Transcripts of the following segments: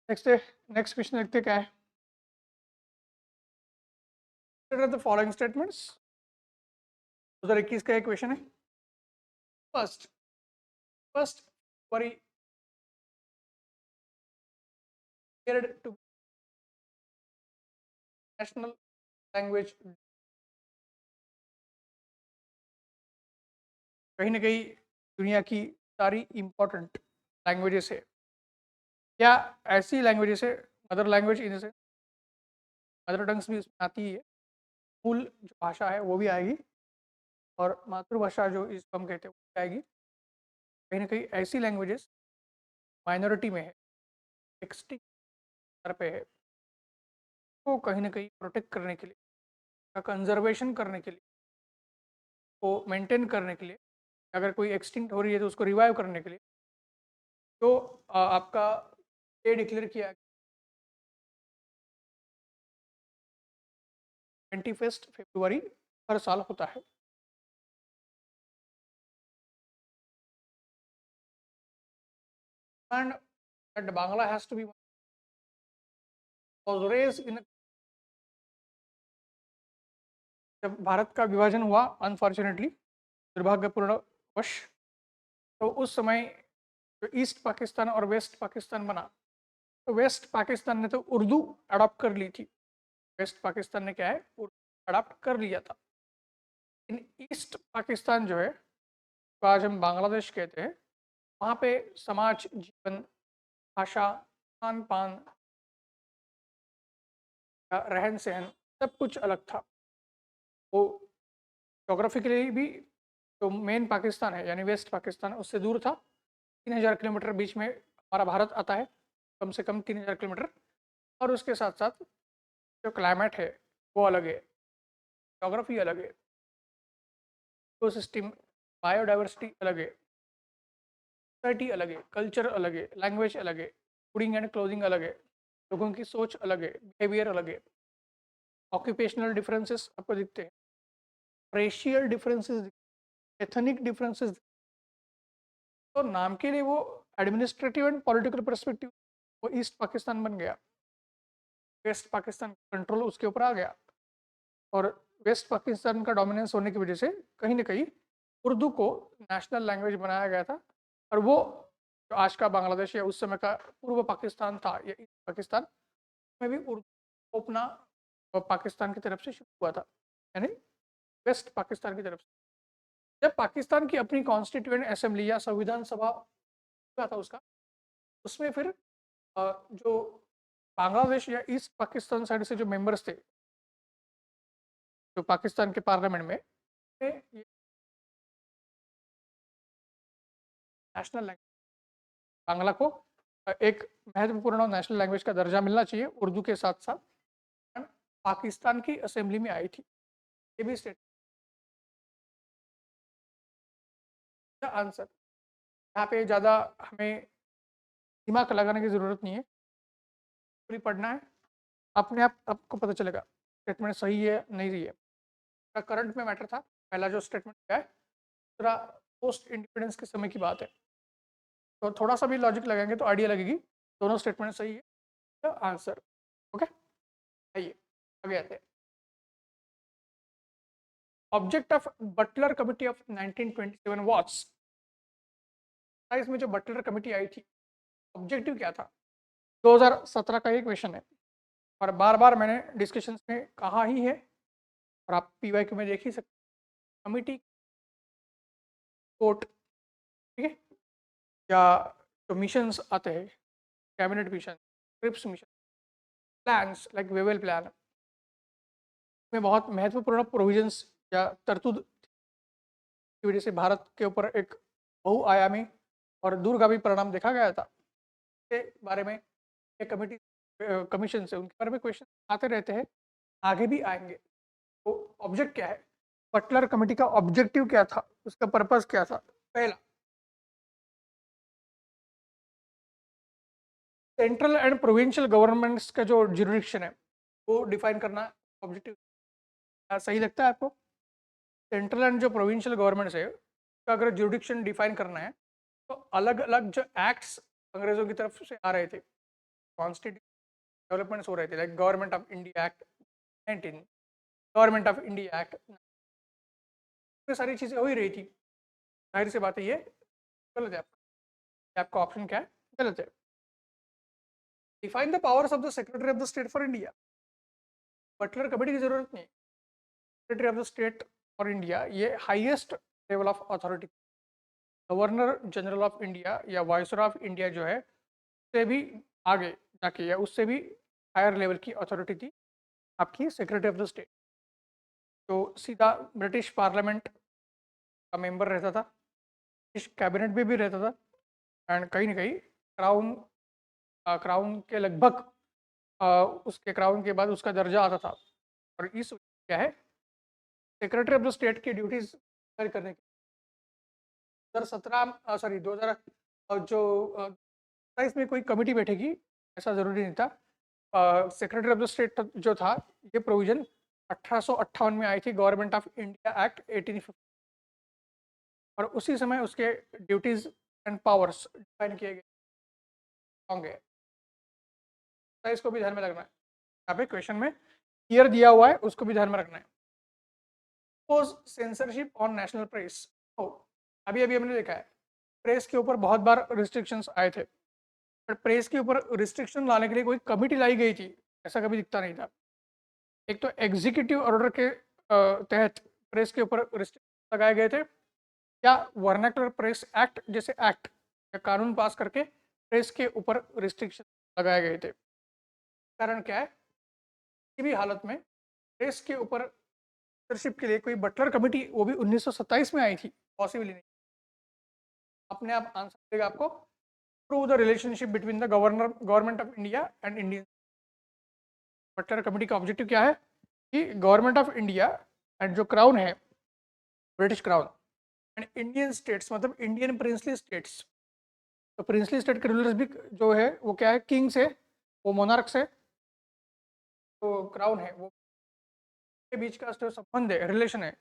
Next question देखते क्या है। द फॉलोइंग स्टेटमेंट्स 2021 का एक क्वेश्चन है। First first worry to national language, कहीं ना कहीं दुनिया की सारी इंपॉर्टेंट लैंग्वेजेस है या ऐसी लैंग्वेजेस है, मदर लैंग्वेज इन से मदर टंग्स भी उसमें आती है, मूल जो भाषा है वो भी आएगी और मातृभाषा जो इसको हम कहते हैं वो भी आएगी। कहीं ना कहीं ऐसी लैंग्वेजेस माइनॉरिटी में है, एक्सटिंक्ट स्तर पे है, तो कहीं ना कहीं प्रोटेक्ट करने के लिए, कंजर्वेशन करने के लिए, को मेंटेन करने के लिए, अगर कोई एक्सटिंक्ट हो रही है तो उसको रिवाइव करने के लिए, तो आपका डे डिक्लेयर किया 21 फरवरी हर साल होता है। And that Bangla has to be was raised in जब भारत का विभाजन हुआ, अनफॉर्चुनेटली दुर्भाग्यपूर्ण वश, तो उस समय जो ईस्ट पाकिस्तान और वेस्ट पाकिस्तान बना, तो वेस्ट पाकिस्तान ने तो उर्दू अडॉप्ट कर ली थी। वेस्ट पाकिस्तान ने क्या है, उर्दू अडॉप्ट कर लिया था। इन ईस्ट पाकिस्तान जो है, तो आज हम बांग्लादेश कहते हैं, वहाँ पे समाज जीवन, भाषा, खान पान, रहन सहन सब कुछ अलग था। वो जोग्राफिकली भी जो मेन पाकिस्तान है यानी वेस्ट पाकिस्तान उससे दूर था। 3000 किलोमीटर बीच में हमारा भारत आता है, कम से कम 3000 किलोमीटर। और उसके साथ साथ जो क्लाइमेट है वो अलग है, जोग्राफी अलग है, इकोसिस्टम, बायोडाइवर्सिटी अलग है, सोसाइटी अलग है, कल्चर अलग है, लैंग्वेज अलग है, फूडिंग एंड क्लोथिंग अलग है, लोगों की सोच अलग है, बिहेवियर अलग है, ऑक्यूपेशनल डिफरेंसेस आपको दिखते हैं, रेशियल डिफरेंसेस, एथनिक डिफरेंसेस। तो नाम के लिए वो एडमिनिस्ट्रेटिव एंड पॉलिटिकल परस्पेक्टिव वो ईस्ट पाकिस्तान बन गया, वेस्ट पाकिस्तान कंट्रोल उसके ऊपर आ गया। और वेस्ट पाकिस्तान का डोमिनेंस होने की वजह से कहीं ना कहीं उर्दू को नेशनल लैंग्वेज बनाया गया था। और वो जो आज का बांग्लादेश या उस समय का पूर्व पाकिस्तान था या ईस्ट पाकिस्तान में भी उर्दू अपना पाकिस्तान की तरफ से शुरू हुआ था, यानी वेस्ट पाकिस्तान की तरफ से। जब पाकिस्तान की अपनी कॉन्स्टिट्यूएंट असेंबली या संविधान सभा हुआ था उसका, उसमें फिर जो बांग्लादेश या ईस्ट पाकिस्तान साइड से जो मेंबर्स थे जो पाकिस्तान के पार्लियामेंट में, ये नेशनल लैंग्वेज बांग्ला को एक महत्वपूर्ण नेशनल लैंग्वेज का दर्जा मिलना चाहिए उर्दू के साथ साथ, पाकिस्तान की असेंबली में आई थी। ये भी स्टेट आंसर। यहाँ पे ज़्यादा हमें दिमाग लगाने की ज़रूरत नहीं है, पूरी पढ़ना है, अपने आप आपको पता चलेगा स्टेटमेंट सही है नहीं रही है। करंट में मैटर था पहला जो स्टेटमेंट क्या है, दूसरा पोस्ट इंडिपेंडेंस के समय की बात है, तो थोड़ा सा भी लॉजिक लगाएंगे तो आइडिया लगेगी दोनों स्टेटमेंट सही है, तो आंसर। ओके, आइए आगे आते हैं। Object of Butler committee of 1927 was, में जो बटलर कमिटी आई थी ऑब्जेक्टिव क्या था। 2017 का ये क्वेश्चन है और बार बार मैंने डिस्कशंस में कहा ही है और आप पीवाईक्यू में देख ही सकते। कमिटी कोर्ट, ठीक है, या जो मिशंस आते हैं, cabinet mission, trips mission, plans like Wavell plan में बहुत महत्वपूर्ण प्रोविजंस या तरतूद की वजह से भारत के ऊपर एक बहुआयामी और दूरगामी परिणाम देखा गया था। के बारे में एक कमिटी कमीशन से उनके बारे में क्वेश्चन आते रहते हैं, आगे भी आएंगे। तो ऑब्जेक्ट क्या है, बटलर कमेटी का ऑब्जेक्टिव क्या था, उसका पर्पस क्या था। पहला, सेंट्रल एंड प्रोविंशियल गवर्नमेंट्स का जो ज्यूरिडिक्शन है वो डिफाइन करना ऑब्जेक्टिव। क्या सही लगता है आपको? सेंट्रल एंड जो प्रोविंशियल गवर्नमेंट्स है उसका अगर ज्यूरिडिक्शन डिफाइन करना है तो अलग अलग जो एक्ट्स अंग्रेजों की तरफ से आ रहे थे कॉन्स्टिट्यूशन डेवलपमेंट्स हो रहे थे, like government of India act 19, government of India act, ये सारी चीज़ें हो ही रही थी। जाहिर सी बात है ये गलत है, आपका ऑप्शन क्या है, गलत है। Define the powers of the secretary of the state for India. Butler committee की जरूरत नहीं। Secretary of the state for India ये highest level of authority, governor general of India या वाइसरॉय ऑफ इंडिया जो है उससे भी आगे जाके या उससे भी हायर लेवल की अथॉरिटी थी आपकी सेक्रेटरी ऑफ द स्टेट। तो सीधा ब्रिटिश पार्लियामेंट का मेंबर रहता था, ब्रिटिश कैबिनेट में भी रहता था, एंड कहीं ना कहीं क्राउन के लगभग उसके क्राउन के बाद उसका दर्जा आता था। और इस क्या है सेक्रेटरी ऑफ द स्टेट की ड्यूटीज करने की 2017 सॉरी 2000 जो 27 में कोई कमेटी बैठेगी ऐसा ज़रूरी नहीं था। सेक्रेटरी ऑफ द स्टेट जो था ये प्रोविजन 1858 में आई थी गवर्नमेंट ऑफ इंडिया एक्ट 1850, और उसी समय उसके ड्यूटीज एंड पावर्स डिफाइन किए गए होंगे। तो इसको भी ध्यान में रखना है, यहाँ पे क्वेश्चन में ईयर दिया हुआ है उसको भी ध्यान में रखना है। Suppose censorship on national press, तो अभी अभी हमने देखा है प्रेस के ऊपर बहुत बार रिस्ट्रिक्शंस आए थे, बट प्रेस के ऊपर रिस्ट्रिक्शन लाने के लिए कोई कमिटी लाई गई थी ऐसा कभी दिखता नहीं था। एक तो एग्जीक्यूटिव ऑर्डर के तहत प्रेस के ऊपर रिस्ट्रिक्शन लगाए गए थे, या वर्नाकुलर प्रेस एक्ट जैसे एक्ट या कानून पास करके प्रेस के ऊपर रिस्ट्रिक्शन लगाए गए थे। कारण क्या है, किसी भी हालत में प्रेस के ऊपर सेंसरशिप के लिए कोई बटलर कमेटी वो भी 1927 में आई थी, पॉसिबल ही नहीं। अपने आप आंसर देगा आपको prove the relationship between the government of India and Indian. Butler committee का ऑब्जेक्टिव क्या है कि गवर्नमेंट ऑफ इंडिया एंड जो क्राउन है British crown and Indian states मतलब इंडियन प्रिंसली स्टेट्स, तो प्रिंसली स्टेट के रूलर्स भी जो है वो क्या है किंग से, वो मोनार्क से, तो क्राउन है वो के बीच का जो संबंध है रिलेशन है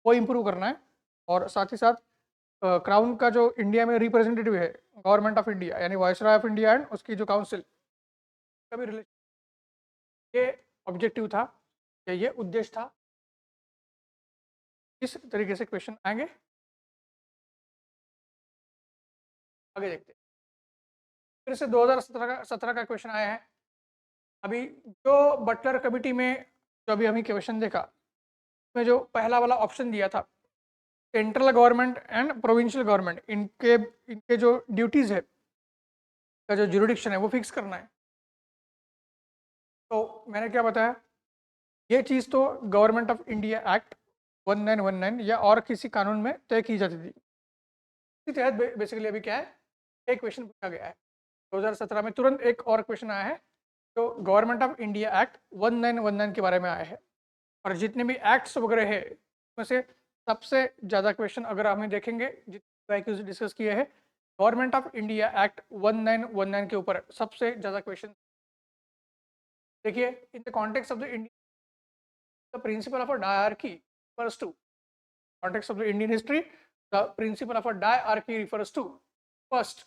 वो इम्प्रूव करना है। और साथ ही साथ क्राउन का जो इंडिया में रिप्रेजेंटेटिव है गवर्नमेंट ऑफ इंडिया यानी वाइसरॉय ऑफ इंडिया एंड उसकी जो काउंसिल का भी रिलेशन, ये ऑब्जेक्टिव था या ये उद्देश्य था। इस तरीके से क्वेश्चन आएंगे। आगे देखते हैं, फिर से 2017 का क्वेश्चन आया है। अभी जो बटलर कमेटी में जो अभी हमें क्वेश्चन देखा उसमें जो पहला वाला ऑप्शन दिया था central government and provincial government इनके जो ड्यूटीज़ है का जो ज्यूरिडिक्शन है वो फिक्स करना है। तो मैंने क्या बताया, ये चीज़ तो गवर्नमेंट ऑफ इंडिया एक्ट 1919 या और किसी कानून में तय की जाती थी। इसी तहत बेसिकली अभी क्या है एक क्वेश्चन पूछा गया है 2017 में, तुरंत एक और क्वेश्चन आया है जो गवर्नमेंट ऑफ इंडिया एक्ट 1919 के बारे में आया है। और जितने भी एक्ट्स वगैरह है उसमें से सबसे ज़्यादा क्वेश्चन अगर हमें देखेंगे जितने डिस्कस किए हैं गवर्नमेंट ऑफ इंडिया एक्ट 1919 के ऊपर सबसे ज़्यादा क्वेश्चन। देखिए in the context of the India the principle of a dyarchy refers to context of the Indian history, the principle of a diarchy refers to first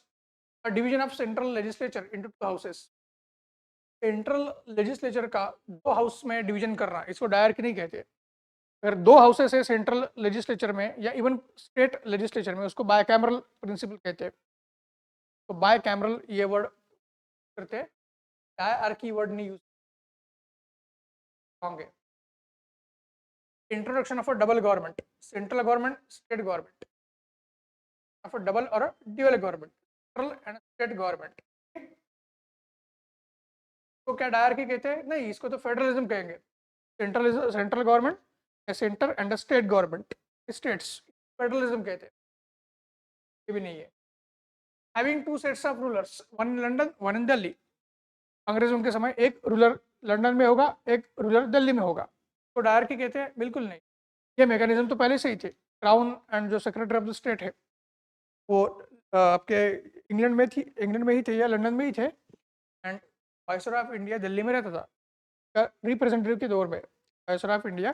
a division of central legislature into two houses। Central legislature का दो house में division करना इसको dyarchy नहीं कहते। अगर दो houses है सेंट्रल लेजिस्लेचर में या इवन स्टेट लेजिस्लेचर में उसको बायकैमरल प्रिंसिपल कहते हैं। तो बायकैमरल ये वर्ड करते हैं, डायआर्की वर्ड नहीं यूज होंगे। Introduction of a double government, central government state government, of a double और dual government, central and state government. तो क्या डायरकी कहते हैं? नहीं, इसको तो फेडरलिज्म कहेंगे। Central government, centre and state government, states, federalism कहते हैं, ये भी नहीं है। Having two sets of rulers, one in London one in Delhi. अंग्रेजों के समय एक रूलर लंदन में होगा एक रूलर दिल्ली में होगा, तो डायरकी कहते हैं? बिल्कुल नहीं। ये मैकेनिज्म तो पहले से ही थे। क्राउन एंड जो सेक्रेटरी ऑफ द स्टेट है वो आपके इंग्लैंड में ही थे या लंदन में ही थे, and viceroy of India Delhi में रहता था रिप्रेजेंटेटिव के दौर पे। वाइसरॉय ऑफ इंडिया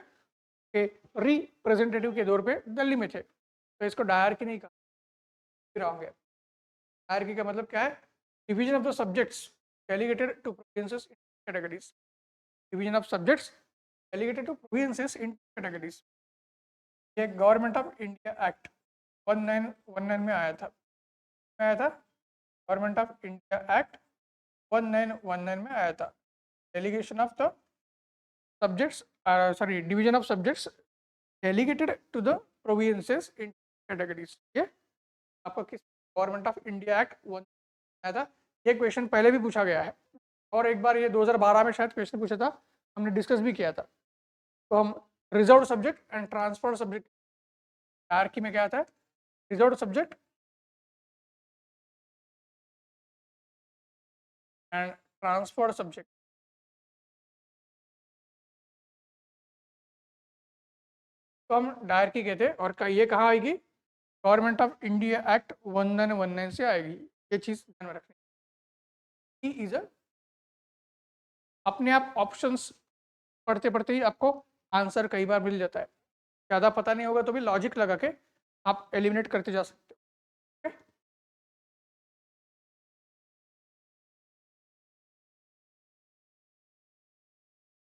के रिप्रेजेंटेटिव के दौर पे दिल्ली में थे, तो इसको डायरकी नहीं कहा, रॉन्ग है। डायरकी का मतलब क्या है? Division of the subjects delegated to provinces in categories. Division of subjects delegated to provinces in categories. ये गवर्नमेंट ऑफ इंडिया एक्ट 1919 में आया था, गवर्नमेंट ऑफ इंडिया एक्ट 1919 में आया था. Delegation of the subjects, division of subjects delegated to the provinces in categories. ये आपका किस गवर्नमेंट ऑफ इंडिया एक्ट 1 आया था. ये क्वेश्चन पहले भी पूछा गया है और एक बार ये 2012 में शायद क्वेश्चन पूछा था, हमने डिस्कस भी किया था. तो हम reserved subject and transferred subject hierarchy में क्या आता है, reserved subject and transferred subject. तो हम हायरार्की कहते हैं और ये कहाँ आएगी, गवर्नमेंट ऑफ इंडिया एक्ट 1919 से आएगी. ये चीज ध्यान में रखनी. इज अपने आप ऑप्शंस पढ़ते पढ़ते ही आपको आंसर कई बार मिल जाता है. ज़्यादा पता नहीं होगा तो भी लॉजिक लगा के आप एलिमिनेट करते जा सकते हैं.